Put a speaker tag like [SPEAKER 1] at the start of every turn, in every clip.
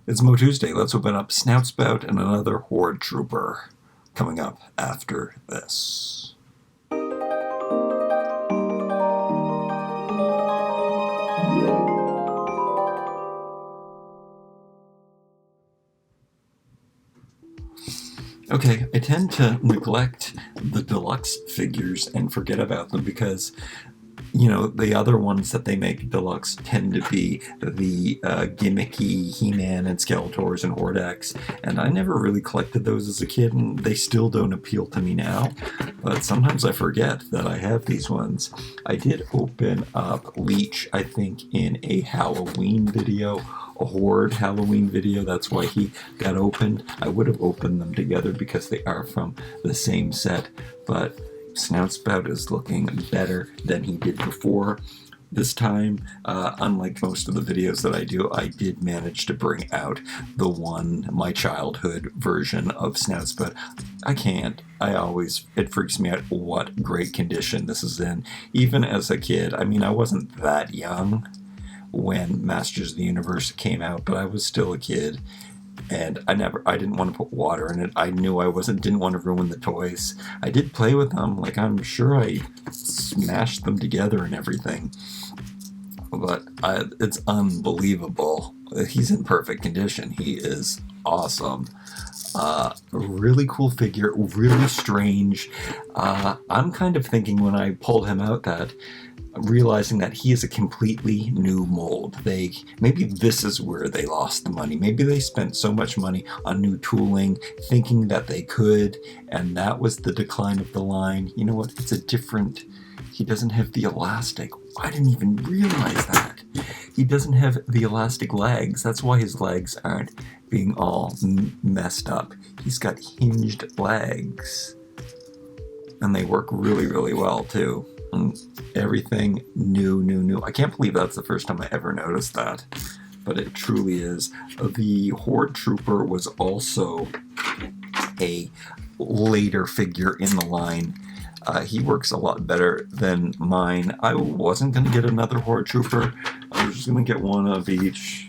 [SPEAKER 1] It's MOTUesday. Let's open up Snout Spout and another Horde Trooper coming up after this. Okay, I tend to neglect the deluxe figures and forget about them because, you know, the other ones that they make deluxe tend to be the gimmicky He-Man and Skeletors and Horde X, and I never really collected those as a kid, and they still don't appeal to me now, but sometimes I forget that I have these ones. I did open up Leech, I think, in a Halloween video, a Horde Halloween video. That's why he got opened. I would have opened them together because they are from the same set, but Snout Spout is looking better than he did before. This time, unlike most of the videos that I do, I did manage to bring out the one, my childhood version of Snout Spout. I can't. It freaks me out what great condition this is in. Even as a kid, I mean, I wasn't that young when Masters of the Universe came out, but I was still a kid. And I didn't want to put water in it. I knew didn't want to ruin the toys. I did play with them, like I'm sure I smashed them together and everything. But it's unbelievable. He's in perfect condition. He is awesome. Really cool figure, really strange. I'm kind of thinking when I pulled him out that realizing that he is a completely new mold. Maybe this is where they lost the money. Maybe they spent so much money on new tooling, thinking that they could, and that was the decline of the line. You know what? He doesn't have the elastic. I didn't even realize that. He doesn't have the elastic legs. That's why his legs aren't being all messed up. He's got hinged legs. And they work really, really well, too. And everything new. I can't believe that's the first time I ever noticed that, but it truly is. The Horde Trooper was also a later figure in the line. He works a lot better than mine. I wasn't going to get another Horde Trooper. I was just going to get one of each,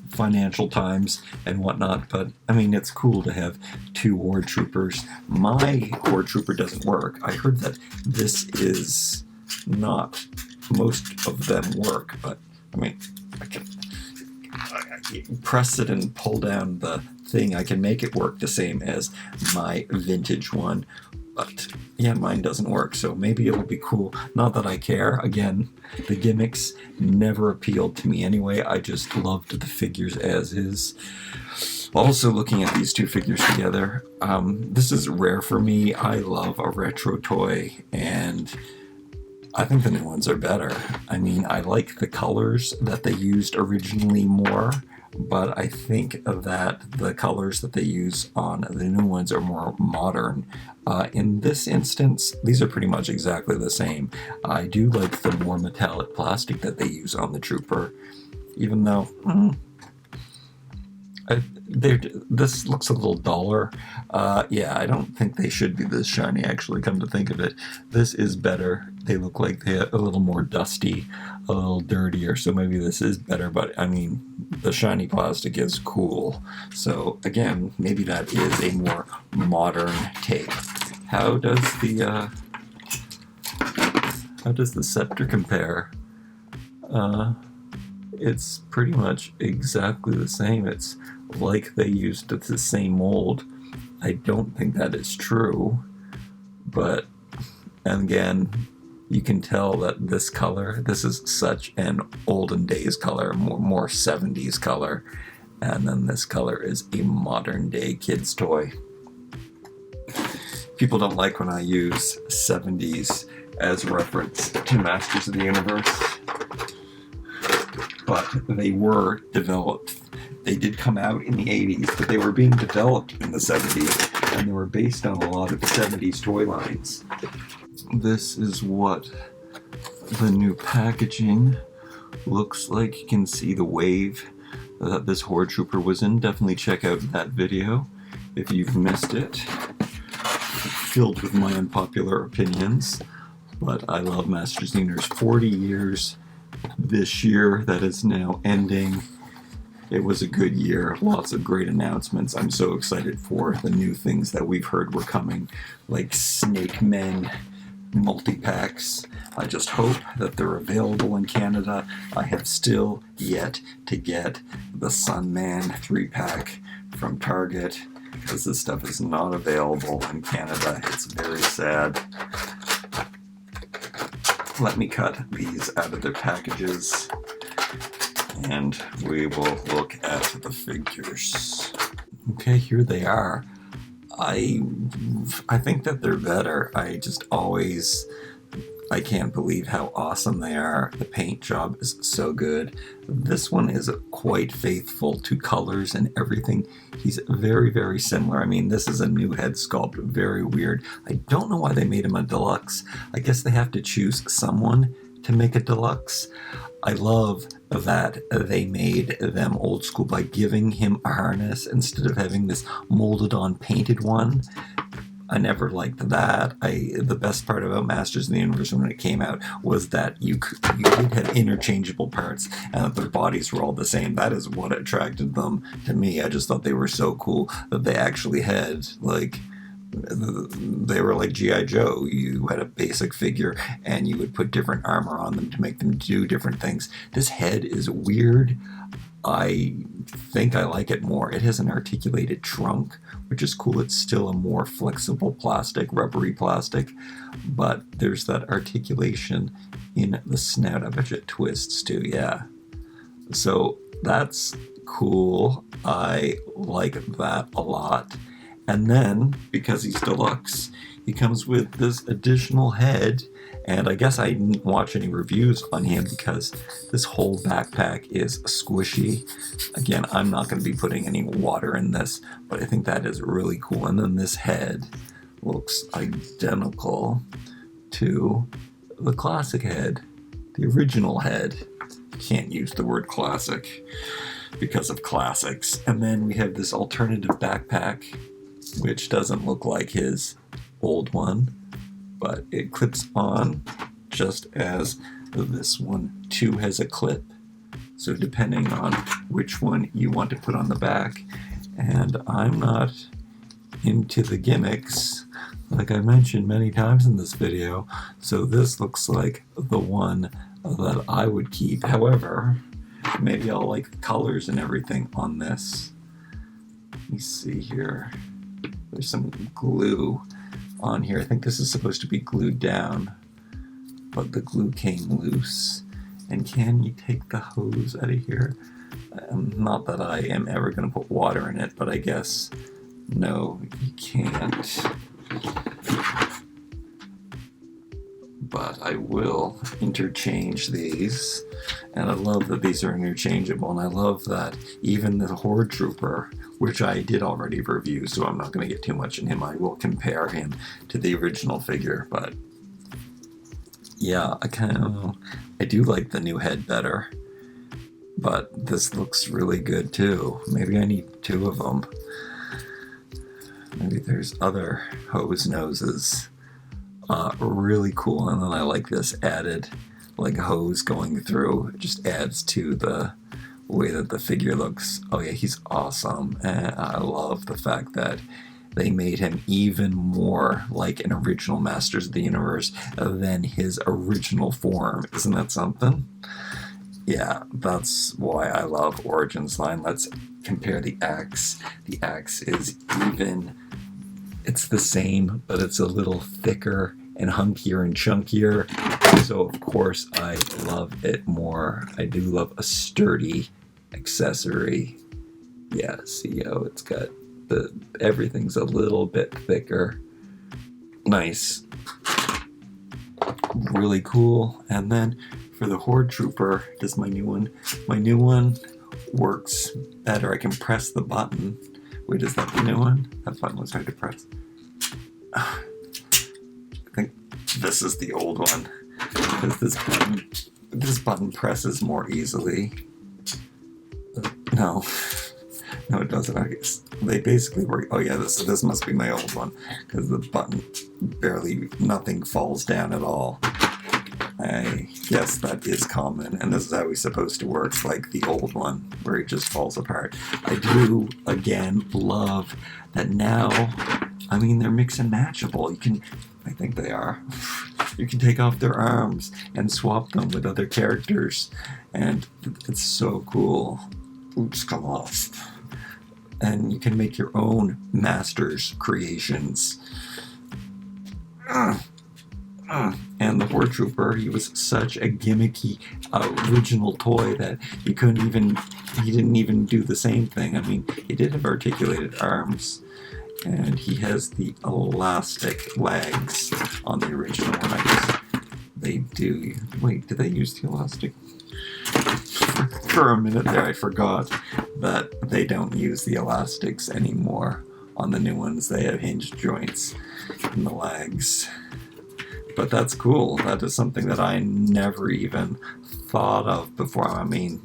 [SPEAKER 1] financial times and whatnot. But, I mean, it's cool to have two Horde Troopers. My Horde Trooper doesn't work. I heard that this is not. Most of them work, but, I mean, I can press it and pull down the thing. I can make it work the same as my vintage one. But, yeah, mine doesn't work, so maybe it'll be cool. Not that I care. Again, the gimmicks never appealed to me anyway. I just loved the figures as is. Also, looking at these two figures together, this is rare for me. I love a retro toy, and I think the new ones are better. I mean, I like the colors that they used originally more, but I think that the colors that they use on the new ones are more modern. In this instance, these are pretty much exactly the same. I do like the more metallic plastic that they use on the Trooper, even though this looks a little duller. Yeah, I don't think they should be this shiny, actually, come to think of it. This is better. They look like they're a little more dusty, a little dirtier, so maybe this is better, but I mean, the shiny plastic is cool. So again, maybe that is a more modern take. How does the scepter compare? It's pretty much exactly the same. It's like they used the same mold. I don't think that is true, but again, you can tell that this color, this is such an olden days color, more 70s color, and then this color is a modern day kid's toy. People don't like when I use 70s as reference to Masters of the Universe, but they were developed. They did come out in the 80s, but they were being developed in the 70s, and they were based on a lot of 70s toy lines. This is what the new packaging looks like. You can see the wave that this Horde Trooper was in. Definitely check out that video if you've missed it. Filled with my unpopular opinions, but I love Masters of the Universe. 40 years this year that is now ending. it was a good year. Lots of great announcements. I'm so excited for the new things that we've heard were coming, like Snake Men multi-packs. I just hope that they're available in Canada. I have still yet to get the Sunman 3-pack from Target, because this stuff is not available in Canada. It's very sad. Let me cut these out of their packages, and we will look at the figures. Okay, here they are. I think that they're better. I can't believe how awesome they are. The paint job is so good. This one is quite faithful to colors and everything. He's very, very similar. I mean, this is a new head sculpt. Very weird. I don't know why they made him a deluxe. I guess they have to choose someone to make a deluxe. I love that they made them old school by giving him a harness instead of having this molded on painted one. I never liked that. The best part about Masters of the Universe when it came out was that you did have interchangeable parts and that their bodies were all the same. That is what attracted them to me. I just thought they were so cool that they actually had, like, they were like G.I. Joe. You had a basic figure and you would put different armor on them to make them do different things. This head is weird. I think I like it more. It has an articulated trunk, which is cool. It's still a more flexible plastic, rubbery plastic, but there's that articulation in the snout. I bet you it twists too, yeah. So that's cool. I like that a lot. And then, because he's deluxe, he comes with this additional head, and I guess I didn't watch any reviews on him because this whole backpack is squishy. Again, I'm not going to be putting any water in this, but I think that is really cool. And then this head looks identical to the classic head, the original head. Can't use the word classic because of classics. And then we have this alternative backpack, which doesn't look like his old one, but it clips on just as this one too has a clip. So depending on which one you want to put on the back, and I'm not into the gimmicks, like I mentioned many times in this video, so this looks like the one that I would keep. However, maybe I'll like the colors and everything on this. Let me see here. There's some glue on here. I think this is supposed to be glued down, but the glue came loose. And can you take the hose out of here? Not that I am ever going to put water in it, but I guess no, you can't. But I will interchange these, and I love that these are interchangeable, and I love that even the Horde Trooper, which I did already review, so I'm not going to get too much in him. I will compare him to the original figure, but yeah, I do like the new head better, but this looks really good too. Maybe I need two of them. Maybe there's other hose noses. Really cool, and then I like this added like hose going through. It just adds to the way that the figure looks. Oh yeah, he's awesome, and I love the fact that they made him even more like an original Masters of the Universe than his original form. Isn't that something? Yeah, that's why I love Origins line. Let's compare the axe. The axe is even, it's the same, but it's a little thicker and hunkier and chunkier. So of course I love it more. I do love a sturdy accessory. Yeah, see how it's got everything's a little bit thicker. Nice. Really cool. And then for the Horde Trooper, does my new one works better. I can press the button. Wait, is that the new one? That button was hard to press. I think this is the old one, because this button presses more easily. No, it doesn't. I guess they basically work. Oh yeah, this must be my old one, because the button nothing falls down at all. I guess that is common, and this is how he's supposed to work, like the old one, where he just falls apart. I do, again, love that now, I mean, they're mix and matchable. You can, I think they are, you can take off their arms and swap them with other characters, and it's so cool. Oops, come off. And you can make your own masters creations. And the Horde Trooper, he was such a gimmicky original toy that he didn't even do the same thing. I mean, he did have articulated arms, and he has the elastic legs on the original one. I guess they do. Wait, did they use the elastic? For a minute there, I forgot that they don't use the elastics anymore on the new ones. They have hinged joints in the legs. But that's cool. That is something that I never even thought of before. I mean,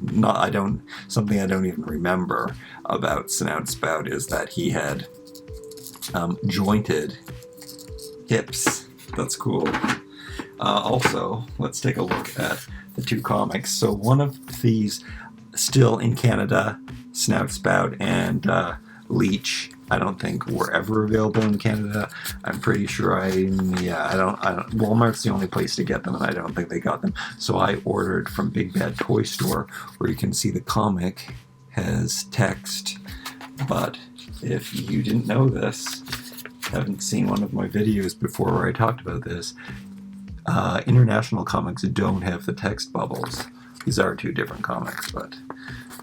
[SPEAKER 1] something I don't even remember about Snout Spout is that he had jointed hips. That's cool. Also, let's take a look at the two comics. So one of these still in Canada, Snout Spout and Leech, I don't think were ever available in Canada. I'm pretty sure Walmart's the only place to get them, and I don't think they got them. So I ordered from Big Bad Toy Store, where you can see the comic has text. But if you didn't know this, haven't seen one of my videos before where I talked about this, international comics don't have the text bubbles. These are two different comics, but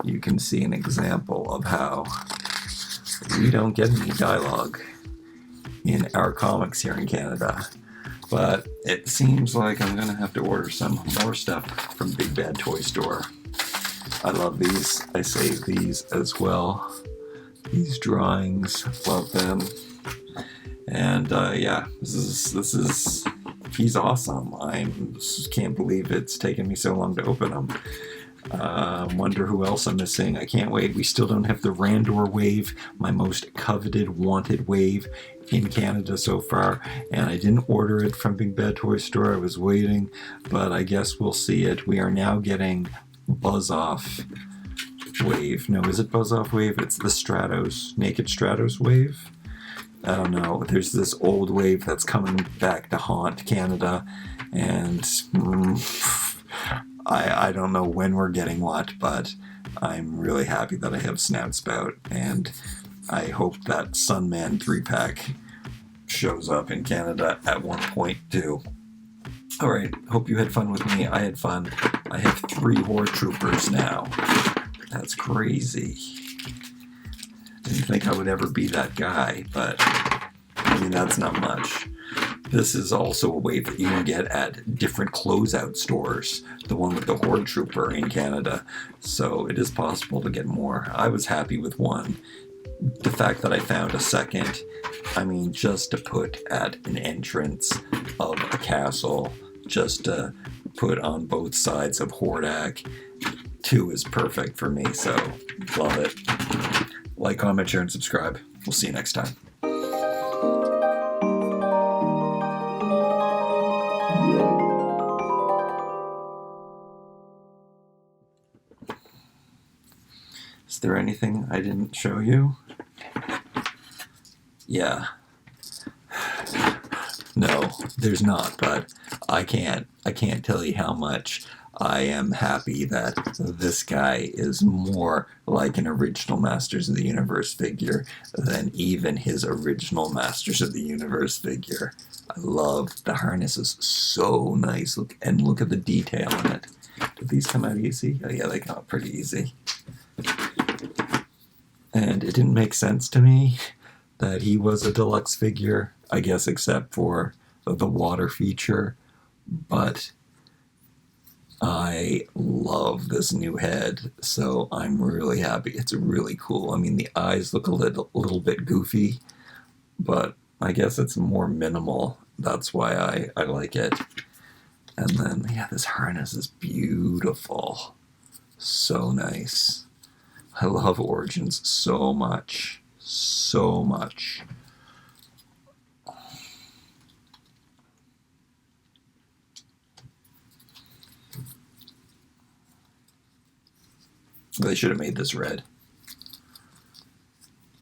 [SPEAKER 1] you can see an example of how we don't get any dialogue in our comics here in Canada. But it seems like I'm going to have to order some more stuff from Big Bad Toy Store. I love these. I save these as well. These drawings, love them. And yeah, this is he's awesome. I just can't believe it's taken me so long to open them. Wonder who else I'm missing. I can't wait. We still don't have the Randor wave, my most coveted, wanted wave in Canada so far, and I didn't order it from Big Bad Toy Store. I was waiting, but I guess we'll see it. We are now getting Buzz Off wave. No, is it Buzz Off wave? It's the Stratos, Naked Stratos wave. I don't know. There's this old wave that's coming back to haunt Canada, and I don't know when we're getting what, but I'm really happy that I have Snout Spout, and I hope that Sunman 3-pack shows up in Canada at one point too. Alright, hope you had fun with me. I had fun. I have 3 Horde Troopers now. That's crazy. Didn't think I would ever be that guy, but I mean, that's not much. This is also a wave that you can get at different closeout stores, the one with the Horde Trooper in Canada, so it is possible to get more. I was happy with one. The fact that I found a second, I mean, just to put at an entrance of a castle, just to put on both sides of Hordak, 2 is perfect for me, so love it. Like, comment, share, and subscribe. We'll see you next time. Is there anything I didn't show you? Yeah. No, there's not, but I can't tell you how much I am happy that this guy is more like an original Masters of the Universe figure than even his original Masters of the Universe figure. I love the harness. Is so nice. Look at the detail in it. Did these come out easy? Oh yeah, they come out pretty easy. And it didn't make sense to me that he was a deluxe figure, I guess except for the water feature, but I love this new head, so I'm really happy. It's really cool. I mean, the eyes look a little bit goofy, but I guess it's more minimal. That's why I like it. And then, yeah, this harness is beautiful. So nice. I love Origins so much. So much. They should have made this red.